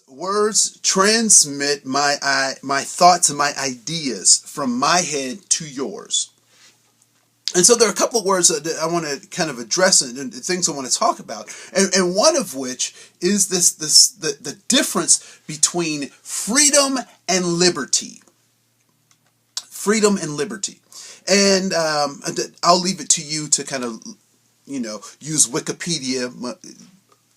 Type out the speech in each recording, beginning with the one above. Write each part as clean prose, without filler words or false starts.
Words transmit my thoughts and my ideas from my head to yours. And so there are a couple of words that I want to kind of address and things I want to talk about. And one of which is the difference between freedom and liberty. Freedom and liberty. And I'll leave it to you to kind of, use Wikipedia,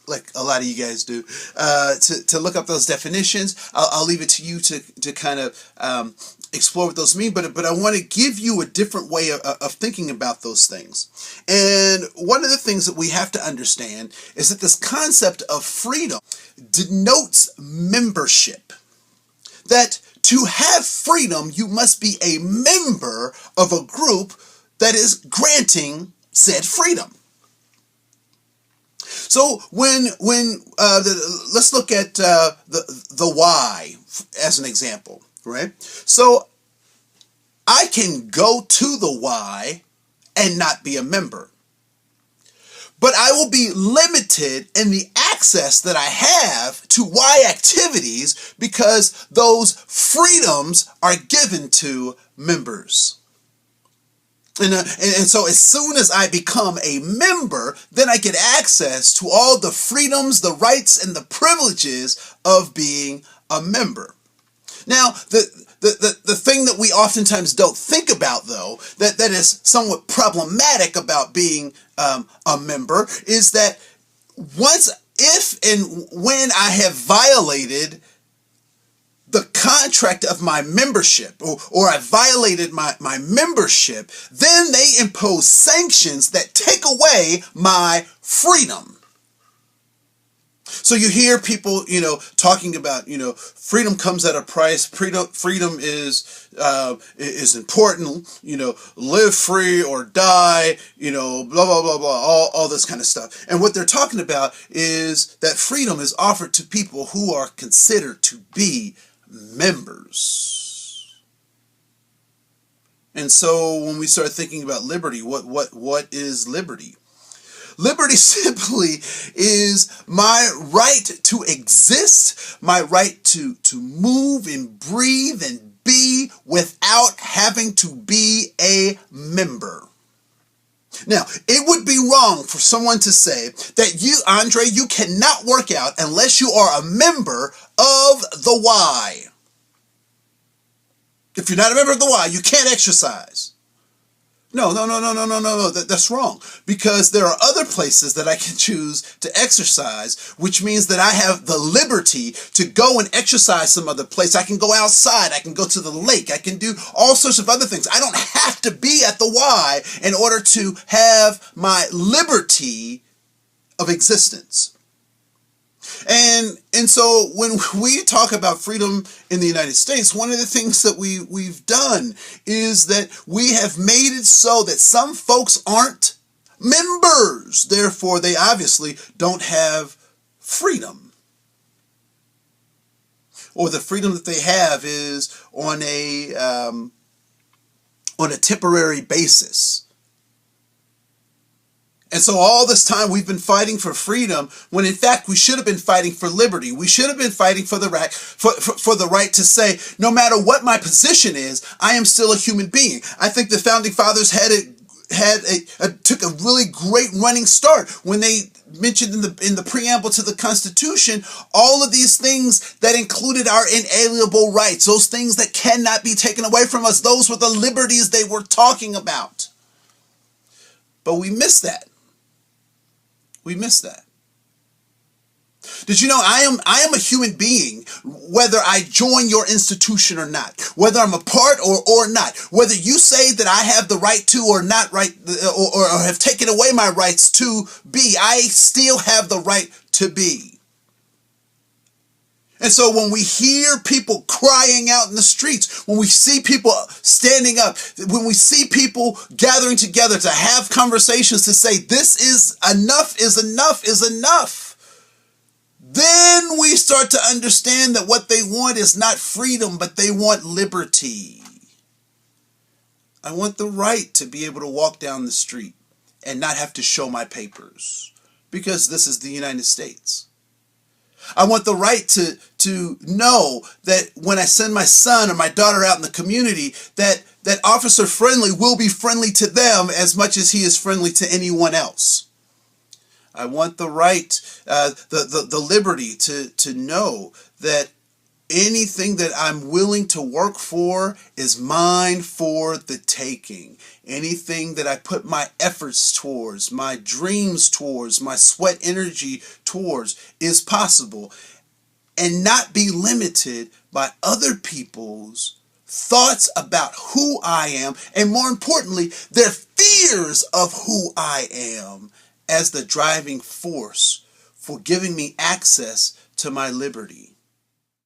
like a lot of you guys do, to look up those definitions. I'll leave it to you to kind of explore what those mean, but I want to give you a different way of thinking about those things. And one of the things that we have to understand is that this concept of freedom denotes membership. That to have freedom, you must be a member of a group that is granting said freedom. So let's look at the why as an example, right? So I can go to the Y and not be a member, but I will be limited in the access that I have to Y activities because those freedoms are given to members. And so as soon as I become a member, then I get access to all the freedoms, the rights, and the privileges of being a member. Now, the thing that we oftentimes don't think about, though, that is somewhat problematic about being a member, is that if and when I have violated the contract of my membership, or I violated my membership, then they impose sanctions that take away my freedom. So you hear people, talking about, freedom comes at a price. Freedom is important. Live free or die. Blah blah blah blah. All this kind of stuff. And what they're talking about is that freedom is offered to people who are considered to be members. And so when we start thinking about liberty, what is liberty? Liberty simply is my right to exist, my right to move and breathe and be without having to be a member. Now, it would be wrong for someone to say that you, Andre, you cannot work out unless you are a member of the Y. If you're not a member of the Y, you can't exercise. No, that's wrong. Because there are other places that I can choose to exercise, which means that I have the liberty to go and exercise some other place. I can go outside. I can go to the lake. I can do all sorts of other things. I don't have to be at the Y in order to have my liberty of existence. And so when we talk about freedom in the United States, one of the things that we've done is that we have made it so that some folks aren't members. Therefore, they obviously don't have freedom. Or the freedom that they have is on a temporary basis. And so all this time we've been fighting for freedom when in fact we should have been fighting for liberty. We should have been fighting for the right to say, no matter what my position is, I am still a human being. I think the founding fathers took a really great running start when they mentioned in the preamble to the Constitution all of these things that included our inalienable rights, those things that cannot be taken away from us. Those were the liberties they were talking about. But we missed that. We missed that. Did you know I am a human being, whether I join your institution or not, whether I'm a part or not, whether you say that I have the right to or not right, or have taken away my rights to be, I still have the right to be. And so when we hear people crying out in the streets, when we see people standing up, when we see people gathering together to have conversations to say this is enough, then we start to understand that what they want is not freedom, but they want liberty. I want the right to be able to walk down the street and not have to show my papers, because this is the United States. I want the right to know that when I send my son or my daughter out in the community, that Officer Friendly will be friendly to them as much as he is friendly to anyone else. I want the right, the liberty to know that anything that I'm willing to work for is mine for the taking. Anything that I put my efforts towards, my dreams towards, my sweat energy towards is possible, and not be limited by other people's thoughts about who I am, and more importantly, their fears of who I am as the driving force for giving me access to my liberty.